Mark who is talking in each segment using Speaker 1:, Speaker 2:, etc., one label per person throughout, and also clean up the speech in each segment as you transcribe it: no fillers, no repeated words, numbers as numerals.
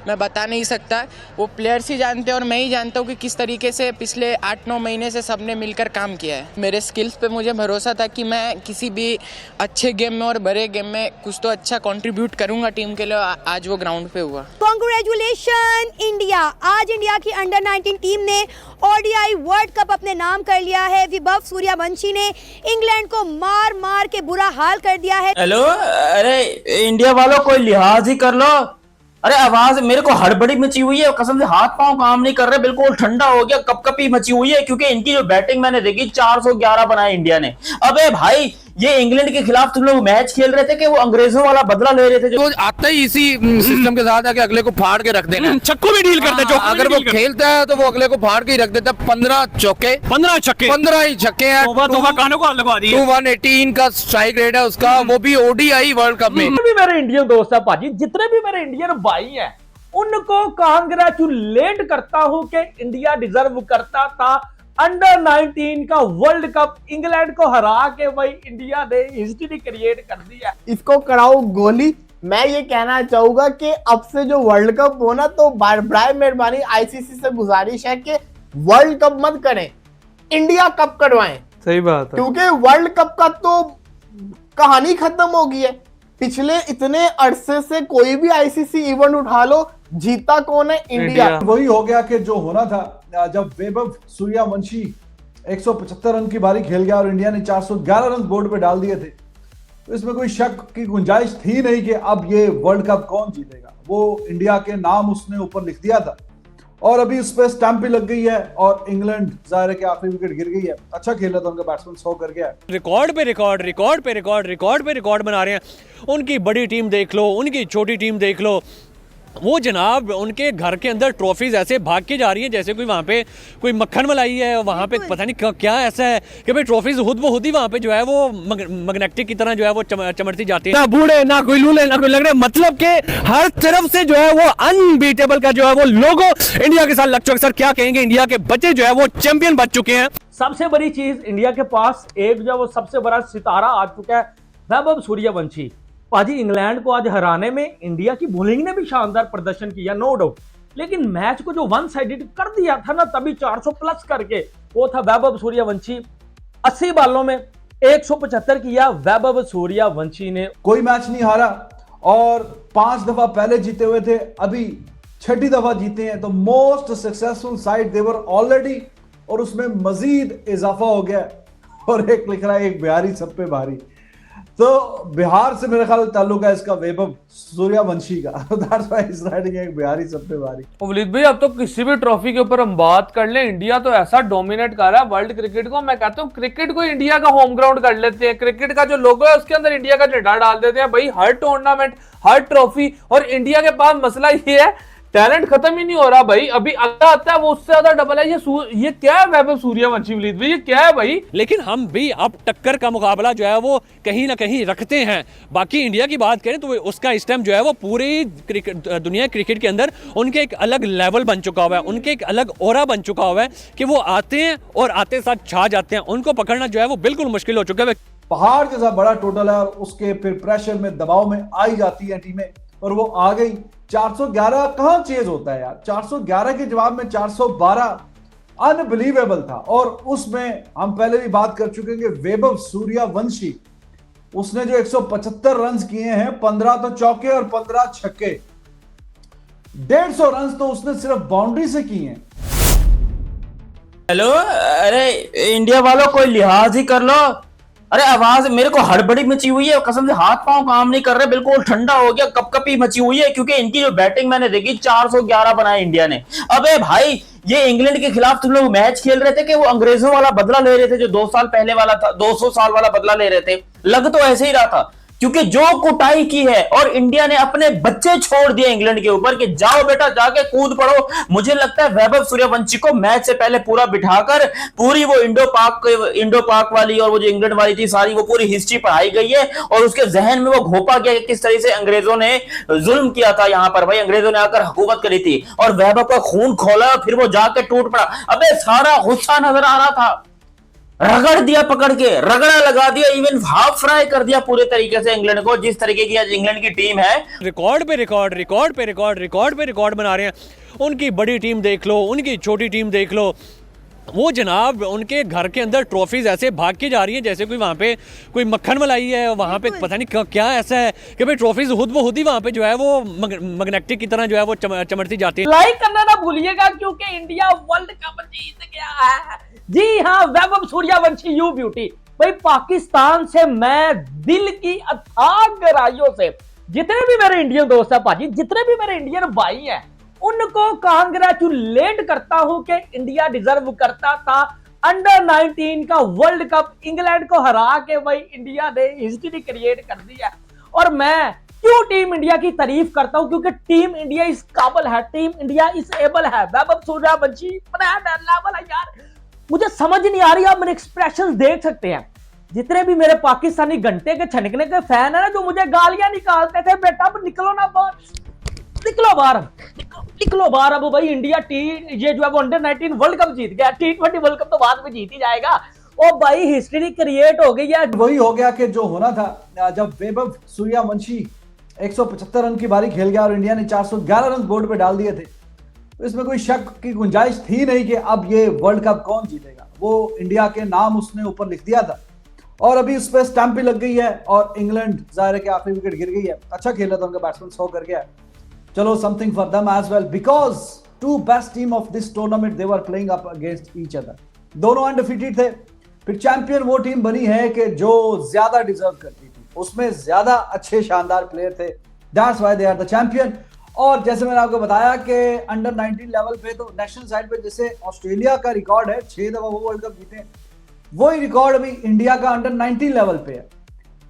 Speaker 1: मैं बता नहीं सकता, वो प्लेयर्स ही जानते हैं और मैं ही जानता हूँ कि किस तरीके से पिछले 8-9 महीने से सबने मिलकर काम किया है। मेरे स्किल्स पे मुझे भरोसा था कि मैं किसी भी अच्छे गेम में और बड़े गेम में कुछ तो अच्छा कंट्रीब्यूट करूँगा टीम के लिए। आज वो ग्राउंड पे हुआ।
Speaker 2: कांग्रेचुलेशन इंडिया, आज इंडिया की अंडर 19 टीम ने ओडीआई वर्ल्ड कप अपने नाम कर लिया है। विभव सूर्यवंशी ने इंग्लैंड को मार मार के बुरा हाल कर दिया है।
Speaker 3: हेलो, अरे इंडिया वालों कोई लिहाज ही कर लो। अरे आवाज मेरे को हड़बड़ी मची हुई है, कसम से हाथ पांव काम नहीं कर रहे, बिल्कुल ठंडा हो गया, कपकपी मची हुई है क्योंकि इनकी जो बैटिंग मैंने देखी 411 बनाए इंडिया ने। अबे भाई, ये इंग्लैंड के खिलाफ तुम लोग मैच खेल रहे थे कि वो अंग्रेजों वाला बदला ले रहे थे? जो
Speaker 4: आता ही इसी सिस्टम के साथ है कि अगले को फाड़ के रख देना, छक्कों में डील करते हैं। अगर वो खेलता है तो वो अगले को फाड़ के ही रख देता है। 15 चौके, 15 छक्के, 15 ही छक्के हैं।
Speaker 5: कानों को लगवा दिया।
Speaker 4: 118 का स्ट्राइक रेट है उसका, वो भी ओडीआई वर्ल्ड कप में।
Speaker 5: जितने भी मेरे इंडियन दोस्त है भाजी, जितने भी मेरे इंडियन भाई हैं, उनको कांग्रेचुलेट करता हूं कि इंडिया डिजर्व करता था अंडर 19 का वर्ल्ड कप। इंग्लैंड को हरा के भाई इंडिया ने हिस्ट्री क्रिएट कर दिया।
Speaker 6: इसको कराओ गोली। मैं ये कहना चाहूंगा कि अब से जो वर्ल्ड कप हो ना, तो बराए मेहरबानी आईसीसी से गुजारिश है कि वर्ल्ड कप मत करें, इंडिया कप करवाएं।
Speaker 7: सही बात है,
Speaker 6: क्योंकि वर्ल्ड कप का तो कहानी खत्म हो गई है। पिछले इतने अरसे से कोई भी आईसीसी इवेंट उठा लो, जीता कौन है? इंडिया।
Speaker 8: वही हो गया कि जो होना था, जब वैभव सूर्यवंशी 175 रन की बारी खेल गया और इंडिया ने 411 रन बोर्ड पे डाल दिए थे, तो इसमें कोई शक की गुंजाइश थी नहीं कि अब ये वर्ल्ड कप कौन जीतेगा। वो इंडिया के नाम उसने ऊपर लिख दिया था और अभी उस पर स्टैंप भी लग गई है और इंग्लैंड जाहिर है कि आखिरी विकेट गिर गई है। अच्छा खेला था उनका बैट्समैन, 100 कर गया।
Speaker 5: रिकॉर्ड पे रिकॉर्ड, रिकॉर्ड पे रिकॉर्ड, रिकॉर्ड पे रिकॉर्ड बना रहे हैं। उनकी बड़ी टीम देख लो, उनकी छोटी टीम देख लो, वो जनाब उनके घर के अंदर ट्रॉफीज ऐसे भाग के जा रही हैं जैसे कोई वहाँ पे कोई मक्खन मलाई है। वहाँ पे पता नहीं क्या ऐसा है कि भाई ट्रॉफीज खुद ही वहाँ पे जो है वो मैग्नेटिक की तरह जो है वो चमड़ती जाती है। ना बूढ़े, ना कोई लूले, ना कोई लग रहे, मतलब के हर तरफ से जो है वो अनबीटेबल का जो है वो लोगो इंडिया के साथ लग चुका। सर क्या कहेंगे, इंडिया के बच्चे जो है वो चैंपियन बच चुके हैं। सबसे बड़ी चीज, इंडिया के पास एक जो है वो सबसे बड़ा सितारा आ चुका है, वैभव सूर्यवंशी। पाजी, इंग्लैंड को आज हराने में इंडिया की बॉलिंग ने भी शानदार प्रदर्शन किया, नो डाउट, लेकिन मैच को जो वन साइडेड कर दिया था ना तभी 400 प्लस करके, वो था वैभव सूर्यवंशी। 80 बालों में 175 किया वैभव सूर्यवंशी ने।
Speaker 8: कोई मैच नहीं हारा और 5 दफा पहले जीते हुए थे, अभी 6ठी दफा जीते हैं। तो मोस्ट सक्सेसफुल साइड देवर ऑलरेडी, और उसमें मजीद इजाफा हो गया। और एक लिख रहा है, एक बिहारी सब पे भारी। तो बिहार से मेरे ख्याल ताल्लुक है इसका, वैभव सूर्यवंशी का। That's why he's writing एक बिहारी सब पे भारी।
Speaker 7: वलीद भाई, अब तो किसी भी ट्रॉफी के ऊपर हम बात कर लें, इंडिया तो ऐसा डोमिनेट कर रहा है वर्ल्ड क्रिकेट को। मैं कहता हूँ क्रिकेट को इंडिया का होम ग्राउंड कर लेते हैं। क्रिकेट का जो लोगो है उसके अंदर इंडिया का झंडा डाल देते हैं भाई। हर टूर्नामेंट, हर ट्रॉफी, और इंडिया के पास मसला ये है, टैलेंट खत्म ही नहीं हो रहा भाई। अभी अगला आता है वो उससे ज्यादा डबल है। ये क्या है वैभव सूर्यवंशी, वलीद भाई ये क्या है भाई?
Speaker 5: लेकिन हम भी अब टक्कर का मुकाबला जो है वो कहीं ना कहीं रखते हैं। बाकी इंडिया की बात करें तो उसका इस टाइम जो है वो पूरी दुनिया क्रिकेट के अंदर उनके एक अलग लेवल बन चुका हुआ है, उनके एक अलग ओरा बन चुका हुआ है कि वो आते हैं और आते साथ छा जाते हैं। उनको पकड़ना जो है वो बिल्कुल मुश्किल हो चुका है।
Speaker 8: पहाड़ जैसा बड़ा टोटल है और उसके फिर प्रेशर में, दबाव में आई जाती है टीमें, और वो आ गई। 411 कहां चेज होता है यार? 411 के जवाब में 412 अनबिलीवेबल था। और उसमें हम पहले भी बात कर चुके हैं कि वैभव सूर्यवंशी, उसने जो 175 रन किए हैं, 15 तो चौके और 15 छक्के, 150 रन तो उसने सिर्फ बाउंड्री से किए हैं।
Speaker 3: हेलो, अरे इंडिया वालों कोई लिहाज ही कर लो। अरे आवाज मेरे को हड़बड़ी मची हुई है, कसम से हाथ पांव काम नहीं कर रहे, बिल्कुल ठंडा हो गया, कपकपी मची हुई है क्योंकि इनकी जो बैटिंग मैंने देखी 411 बनाए इंडिया ने। अबे भाई, ये इंग्लैंड के खिलाफ तुम लोग मैच खेल रहे थे कि वो अंग्रेजों वाला बदला ले रहे थे, जो 2 साल पहले वाला था, 200 साल वाला बदला ले रहे थे। लग तो ऐसे ही रहा था क्योंकि जो कुटाई की है, और इंडिया ने अपने बच्चे छोड़ दिए इंग्लैंड के ऊपर कि जाओ बेटा जाके कूद पड़ो। मुझे लगता है वैभव सूर्यवंशी को मैच से पहले पूरा बिठाकर पूरी वो इंडो पाक वाली और वो जो इंग्लैंड वाली थी सारी वो पूरी हिस्ट्री पढ़ाई गई है और उसके जहन में वो घोपा गया कि किस तरह से अंग्रेजों ने जुल्म किया था यहाँ पर। भाई अंग्रेजों ने आकर हुकूमत करी थी और वैभव का खून खोला, फिर वो जाकर टूट पड़ा। अबे सारा गुस्सा नजर आ रहा था। रगड़ दिया, पकड़ के रगड़ा लगा दिया, इवन हाफ फ्राई कर दिया पूरे तरीके से इंग्लैंड को। जिस तरीके की आज इंग्लैंड की टीम है,
Speaker 5: रिकॉर्ड पे रिकॉर्ड, रिकॉर्ड पे रिकॉर्ड, रिकॉर्ड पे रिकॉर्ड बना रहे हैं। उनकी बड़ी टीम देख लो, उनकी छोटी टीम देख लो, वो जनाब उनके घर के अंदर ट्रॉफीज ऐसे भाग के जा रही हैं जैसे कोई वहाँ पे कोई मक्खन मलाई है। वहाँ पे पता नहीं क्या ऐसा है कि भाई ट्रॉफीज खुद ही वहाँ पे जो है वो मैग्नेटिक की तरह जो है वो चमड़ती जाती है।
Speaker 9: लाइक करना ना भूलिएगा क्योंकि इंडिया वर्ल्ड कप जीत गया है। जी हाँ, वैभव सूर्यवंशी यू ब्यूटी। भाई पाकिस्तान से मैं दिल की अथाह गहराइयों से जितने भी मेरे इंडियन दोस्त हैं भाजी, जितने भी मेरे इंडियन भाई हैं, उनको कांग्रेचुलेट करता हूं कि इंडिया डिजर्व करता था अंडर 19 का वर्ल्ड कप। इंग्लैंड को हरा के भाई इंडिया ने हिस्ट्री क्रिएट कर दी है। और मैं क्यों टीम इंडिया की तारीफ करता हूं? क्योंकि टीम इंडिया इस काबिल है, टीम इंडिया इस एबल है। वैभव सूर्यवंशी लेवल है यार, मुझे समझ नहीं आ रही। आप मेरे एक्सप्रेशन देख सकते हैं। जितने भी मेरे पाकिस्तानी घंटे के छनकने के फैन है ना, जो मुझे गालियां निकालते थे, बेटा अब निकलो ना बाहर, निकलो बाहर, निकलो बाहर। अब भाई इंडिया ये जो है वो अंडर 19 वर्ल्ड कप जीत गया। T20 वर्ल्ड कप तो बाद में जीत ही जाएगा। ओ भाई हिस्ट्री क्रिएट हो गई है।
Speaker 8: वही हो गया कि जो होना था, जब वैभव सूर्यवंशी 175 रन की बारी खेल गया और इंडिया ने 411 रन बोर्ड पे डाल दिए थे, तो इसमें कोई शक की गुंजाइश थी नहीं कि अब ये वर्ल्ड कप कौन जीतेगा। वो इंडिया के नाम उसने ऊपर लिख दिया था और अभी उस पर स्टैंप भी लग गई है। और इंग्लैंड जाहिर है कि आखिरी विकेट गिर गई है। अच्छा खेला था उनका बैट्समैन, 100 कर गया। चलो something for them as well, because two best team of this tournament they were playing up against each other. दोनों अनडिफीटेड थे। फिर चैंपियन वो टीम बनी है कि जो ज्यादा डिजर्व करती थी, उसमें ज्यादा अच्छे शानदार प्लेयर थे। That's why they are the champion. और जैसे मैंने आपको बताया कि अंडर 19 लेवल पे तो नेशनल साइड पे जैसे ऑस्ट्रेलिया का रिकॉर्ड है, 6 दफा वो वर्ल्ड कप जीते, वही रिकॉर्ड अभी इंडिया का अंडर 19 लेवल पे है।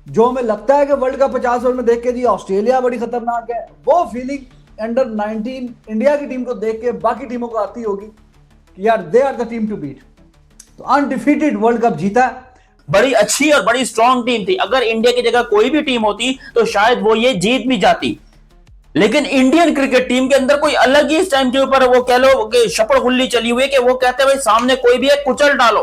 Speaker 8: जो हमें लगता है कि वर्ल्ड कप 50 ओवर में देख के जी ऑस्ट्रेलिया बड़ी खतरनाक है, वो फीलिंग अंडर 19 इंडिया की टीम को देख के बाकी टीमों को आती होगी कि यार they are the team to beat. तो अनडिफीटेड वर्ल्ड कप जीता।
Speaker 3: बड़ी अच्छी और बड़ी स्ट्रॉन्ग टीम थी। अगर इंडिया की जगह कोई भी टीम होती तो शायद वो ये जीत भी जाती। लेकिन इंडियन क्रिकेट टीम के अंदर कोई अलग ही इस टाइम के ऊपर वो कह लो कि शपड़ खुल्ली चली हुई है कि वो कहते हैं भाई सामने कोई भी है कुचल डालो,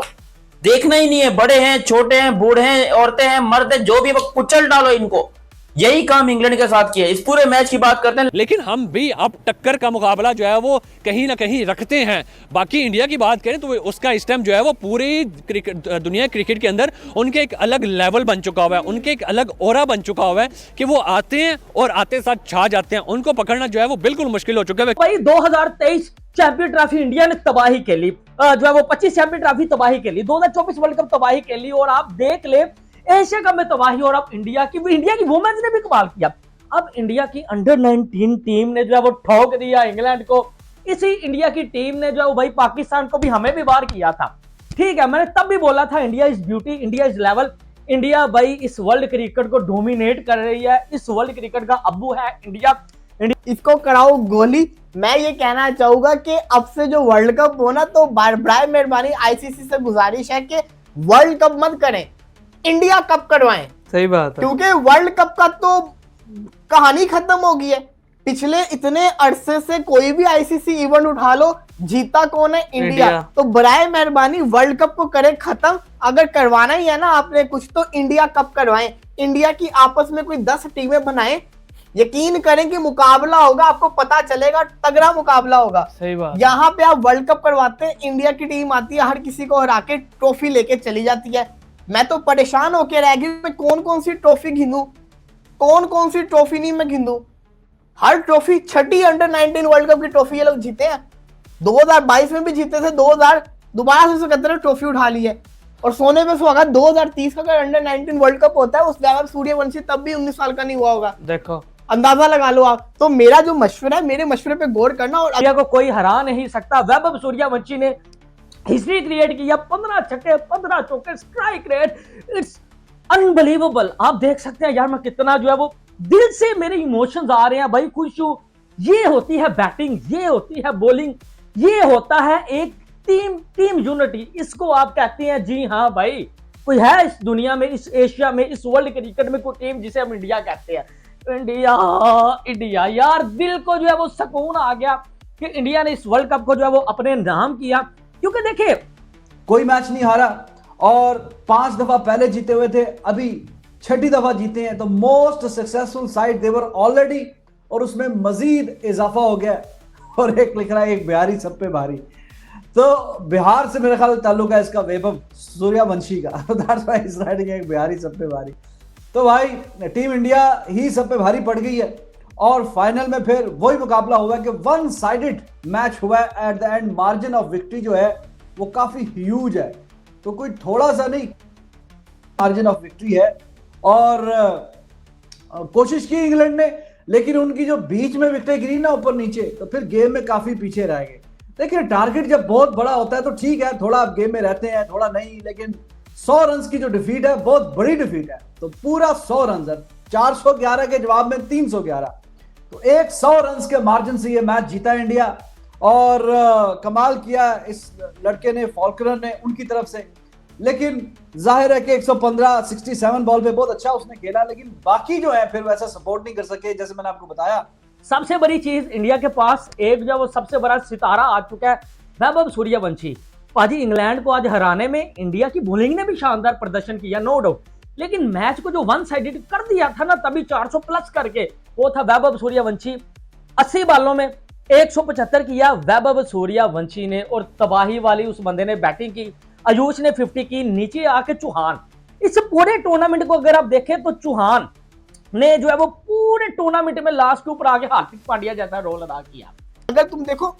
Speaker 3: देखना ही नहीं है, बड़े हैं छोटे हैं बूढ़े हैं औरतें हैं मर्द हैं, जो भी वो कुचल डालो इनको। यही काम इंग्लैंड के साथ किया। इस पूरे मैच की बात करते हैं,
Speaker 5: लेकिन हम भी अब टक्कर का मुकाबला जो है वो कहीं ना कहीं रखते हैं। बाकी इंडिया की बात करें तो उसका इस टाइम जो है वो पूरी दुनिया क्रिकेट के अंदर उनके एक अलग लेवल बन चुका हुआ है, उनके एक अलग ओरा बन चुका हुआ है कि वो आते हैं और आते साथ छा जाते हैं। उनको पकड़ना जो है वो बिल्कुल मुश्किल हो चुका है।
Speaker 9: भाई 2023 चैंपियन ट्रॉफी इंडिया ने तबाही के ली, जो है वो 25 चैंपियन ट्रॉफी तबाही के ली, 2024 वर्ल्ड कप तबाही के ली, और आप देख ले एशिया कप में तबाही। और अब इंडिया की वुमेन्स ने भी कमाल किया। अब इंडिया की अंडर 19 टीम ने जो है वो ठोक दिया इंग्लैंड को। इसी इंडिया की टीम ने जो है वो भाई पाकिस्तान को भी हमें भी बाहर किया था। ठीक है, मैंने तब भी बोला था India is beauty, India is level. India भाई इस वर्ल्ड क्रिकेट को डोमिनेट कर रही है, इस वर्ल्ड क्रिकेट का अब्बू है इंडिया।
Speaker 6: इसको कराओ गोली। मैं ये कहना चाहूंगा कि अब से जो वर्ल्ड कप हो ना, तो बराए मेहरबानी आईसीसी से गुजारिश है कि वर्ल्ड कप मत करें, इंडिया कप करवाएं।
Speaker 7: सही बात है,
Speaker 6: क्योंकि वर्ल्ड कप का तो कहानी खत्म हो गई है। पिछले इतने अरसे से कोई भी आईसीसी इवेंट उठा लो, जीता कौन है? इंडिया। तो बराए मेहरबानी वर्ल्ड कप को करें खत्म। अगर करवाना ही है ना आपने कुछ, तो इंडिया कप करवाएं। इंडिया की आपस में कोई 10 टीमें बनाएं, यकीन करें कि मुकाबला होगा, आपको पता चलेगा, तगड़ा मुकाबला होगा।
Speaker 7: सही बात।
Speaker 6: यहाँ पे आप वर्ल्ड कप करवाते हैं, इंडिया की टीम आती है, हर किसी को हरा के ट्रॉफी लेके चली जाती है। मैं तो परेशान होकर रह गई, मैं कौन कौन सी ट्रॉफी गिनूं, कौन कौन सी ट्रॉफी नहीं मैं गिनूं। हर ट्रॉफी, छठी अंडर 19 वर्ल्ड कप की ट्रॉफी ये लोग जीते हैं। 2022 में भी जीते थे, 2000 दोबारा से 77 ट्रॉफी उठा ली है। और सोने पे सुहागा 2030 का अगर अंडर 19 वर्ल्ड कप होता है, उस वैभव सूर्यवंशी तब भी 19 साल का नहीं हुआ होगा।
Speaker 7: देखो
Speaker 6: अंदाजा लगा लो आप। तो मेरा जो मशवरा है, मेरे मशवरे पे गौर करना। और
Speaker 9: इंडिया को कोई हरा नहीं सकता। वैभव सूर्यवंशी ने हिस्ट्री क्रिएट किया, 15 छक्के 15 चौके, स्ट्राइक रेट इट्स अनबिलीवेबल। आप देख सकते हैं यार, मैं कितना जो है वो दिल से मेरे इमोशंस आ रहे हैं भाई, खुश हूं। ये होती है बैटिंग, ये होती है बॉलिंग, ये होता है एक टीम यूनिटी। इसको आप कहते हैं। जी हाँ भाई, कोई है इस दुनिया में, इस एशिया में, इस वर्ल्ड क्रिकेट में कोई टीम जिसे हम इंडिया कहते हैं? इंडिया यार, दिल को जो है वो सुकून आ गया कि इंडिया ने इस वर्ल्ड कप को जो है वो अपने नाम किया। क्योंकि देखिए
Speaker 8: कोई मैच नहीं हारा और 5 दफा पहले जीते हुए थे, अभी 6ठी दफा जीते हैं। तो मोस्ट सक्सेसफुल साइड देवर ऑलरेडी, और उसमें मजीद इजाफा हो गया। और एक लिख रहा है एक बिहारी सब पे भारी, तो बिहार से मेरे ख्याल ताल्लुक है इसका वैभव सूर्यवंशी का। दैट्स व्हाई इज राइटिंग एक बिहारी सब पे भारी। तो भाई टीम इंडिया ही सब पे भारी पड़ गई है, और फाइनल में फिर वही मुकाबला हुआ कि वन साइडेड मैच हुआ है। At the end margin of victory जो है वो काफी ह्यूज है, तो कोई थोड़ा सा नहीं मार्जिन ऑफ विक्ट्री है। और कोशिश की इंग्लैंड ने, लेकिन उनकी जो बीच में विकेटें गिरी ना ऊपर नीचे, तो फिर गेम में काफी पीछे रह गए। देखिए टारगेट जब बहुत बड़ा होता है तो ठीक है, थोड़ा आप गेम में रहते हैं थोड़ा नहीं, लेकिन 100 रन की जो डिफीट है बहुत बड़ी डिफीट है। तो पूरा 100 रन है, 411 के जवाब में 311, तो 100 रन के मार्जिन से ये मैच जीता इंडिया। और कमाल किया इस लड़के ने, फॉल्कनर ने, उनकी तरफ से। लेकिन जाहिर है कि 115 67 बॉल पे बहुत अच्छा उसने खेला, लेकिन बाकी जो है फिर वैसा सपोर्ट नहीं कर सके, जैसे मैंने आपको बताया।
Speaker 9: सबसे बड़ी चीज इंडिया के पास एक जो वो सबसे बड़ा सितारा आ चुका है, वैभव सूर्यवंशी। पाजी इंग्लैंड को आज हराने में इंडिया की बॉलिंग ने भी शानदार प्रदर्शन किया, नो डाउट, लेकिन मैच को जो वन साइडेड कर दिया था ना तभी 400 प्लस करके, वो था वैभव सूर्यवंशी। 80 बालों में 175 किया वैभव सूर्यवंशी ने, और तबाही वाली उस बंदे ने बैटिंग की। आयुष ने 50 की, नीचे आके चौहान। इस पूरे टूर्नामेंट को अगर आप देखें तो चौहान ने जो है वो पूरे टूर्नामेंट में लास्ट के ऊपर आके हार्दिक पांड्या जैसा रोल अदा किया।
Speaker 6: अगर तुम देखो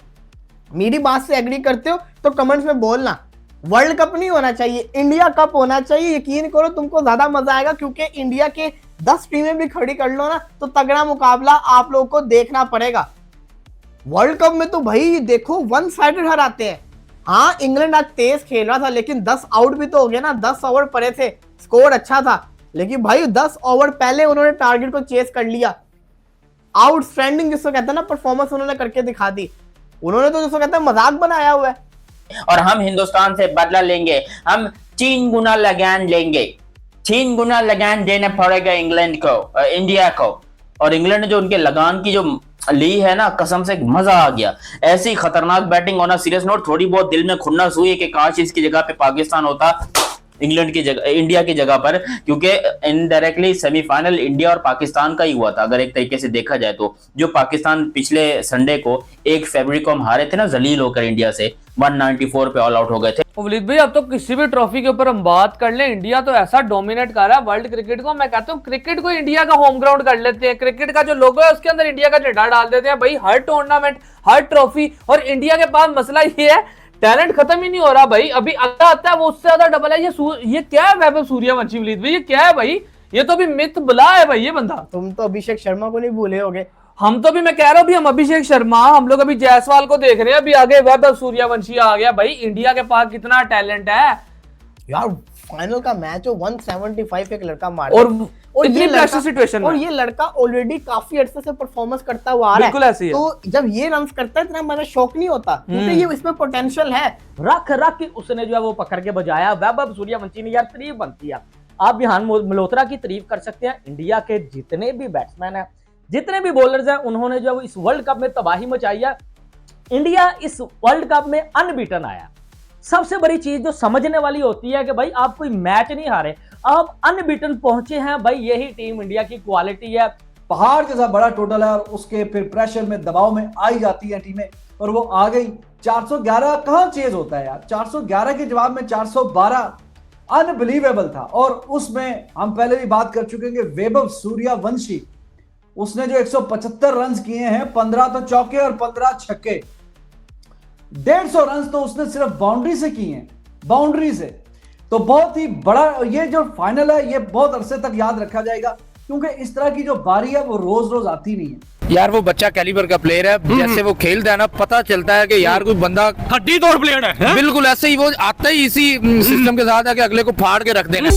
Speaker 6: मेरी बात से एग्री करते हो तो कमेंट्स में बोलना। वर्ल्ड कप नहीं होना चाहिए, इंडिया कप होना चाहिए। यकीन करो तुमको ज्यादा मजा आएगा, क्योंकि इंडिया के 10 टीमें भी खड़ी कर लो ना तो तगड़ा मुकाबला आप लोगों को देखना पड़ेगा। वर्ल्ड कप में तो भाई देखो वन साइडेड हराते हैं। हाँ इंग्लैंड आज तेज खेल रहा था, लेकिन 10 आउट भी तो हो गया ना, 10 ओवर पड़े थे, स्कोर अच्छा था, लेकिन भाई 10 ओवर पहले उन्होंने टारगेट को चेस कर लिया। आउटस्टैंडिंग जिसको कहते हैं ना परफॉर्मेंस उन्होंने करके दिखा दी। उन्होंने तो जिसको कहते हैं मजाक बनाया हुआ है।
Speaker 3: और हम हिंदुस्तान से बदला लेंगे, हम 3 गुना लगान लेंगे, 3 गुना लगान देना पड़ेगा इंग्लैंड को, इंडिया को। और इंग्लैंड ने जो उनके लगान की जो ली है ना, कसम से मजा आ गया। ऐसी खतरनाक बैटिंग होना, सीरियस नोट, थोड़ी बहुत दिल में खुन्नस हुई है कि काश इसकी जगह पे पाकिस्तान होता इंग्लैंड की जगह, इंडिया की जगह पर, क्योंकि इनडायरेक्टली सेमीफाइनल इंडिया और पाकिस्तान का ही हुआ था अगर एक तरीके से देखा जाए तो। जो पाकिस्तान पिछले संडे को 1 फरवरी को हम हारे थे ना जलील होकर इंडिया से, 194 पे ऑल आउट हो गए थे।
Speaker 7: वलीद भाई अब तो किसी भी ट्रॉफी के ऊपर हम बात कर लें, इंडिया तो ऐसा डोमिनेट कर रहा है वर्ल्ड क्रिकेट को। मैं कहता हूँ क्रिकेट को इंडिया का होम ग्राउंड कर लेते हैं, क्रिकेट का जो लोगो है उसके अंदर इंडिया का झंडा डाल देते हैं भाई। हर टूर्नामेंट, हर ट्रॉफी, और इंडिया के पास मसला ये है टैलेंट खत्म ही नहीं हो रहा भाई। अभी अगला आता है वो उससे ज्यादा डबल है। ये क्या है वैभव सूर्यवंशी वलीद भाई, ये क्या है भाई? ये तो अभी मिथ बुला है भाई ये बंदा।
Speaker 6: तुम तो अभिषेक शर्मा को नहीं भूले होगे।
Speaker 7: हम तो भी, मैं कह रहा हूँ, हम अभिषेक शर्मा, हम लोग अभी जायसवाल को देख रहे हैं, अभी आगे वैभव सूर्यवंशी आ गया भाई। इंडिया के पास कितना टैलेंट है
Speaker 6: यार। फाइनल का मैच हो 175 एक लड़का मार,
Speaker 7: और इतनी प्रेशर सिचुएशन में,
Speaker 6: और ये लड़का ऑलरेडी काफी अरसे से परफॉर्मेंस करता हुआ आ रहा है।
Speaker 7: बिल्कुल ऐसे ही है।
Speaker 6: तो जब ये रन करता है इतना मेरा शौक नहीं होता, क्योंकि ये इसमें पोटेंशियल है।
Speaker 9: रख के उसने जो है वो पकड़ के बजाया। वैभव सूर्यवंशी ने यार तारीफ बनती है। आप विहान मल्होत्रा की तारीफ कर सकते हैं। इंडिया के जितने भी बैट्समैन हैं, जितने भी बॉलर्स हैं, उन्होंने जो है इस वर्ल्ड कप में तबाही मचाई है। इंडिया इस वर्ल्ड कप में अनबीटन आया। सबसे बड़ी चीज जो समझने वाली होती है कि भाई आप कोई मैच नहीं हारे, आप अनबीटन पहुंचे हैं भाई, यही टीम इंडिया की क्वालिटी है।
Speaker 8: पहाड़ जैसा बड़ा टोटल है, और उसके फिर प्रेशर में, दबाव में आई जाती है टीमें, और वो आ गई। 411 कहां चेज होता है यार, 411 के जवाब में 412 अनबिलीवेबल था। और उसमें हम पहले भी बात कर चुके हैं कि वैभव सूर्यवंशी, उसने जो 175 रन किए हैं, 15 तो चौके और 15 छक्के, 150 रन तो उसने सिर्फ बाउंड्री से किए हैं, बाउंड्री से। तो बहुत ही बड़ा ये जो फाइनल है, ये बहुत अरसे तक याद रखा जाएगा, क्योंकि इस तरह की जो बारी है वो रोज रोज आती नहीं है।
Speaker 4: यार वो बच्चा कैलिबर का प्लेयर है, जैसे वो खेलता है ना, पता चलता है कि यार कोई बंदा
Speaker 5: हड्डी तोड़ प्लेयर है।
Speaker 4: बिल्कुल ऐसे ही वो आता ही इसी सिस्टम के साथ है कि अगले को फाड़ के रख देना।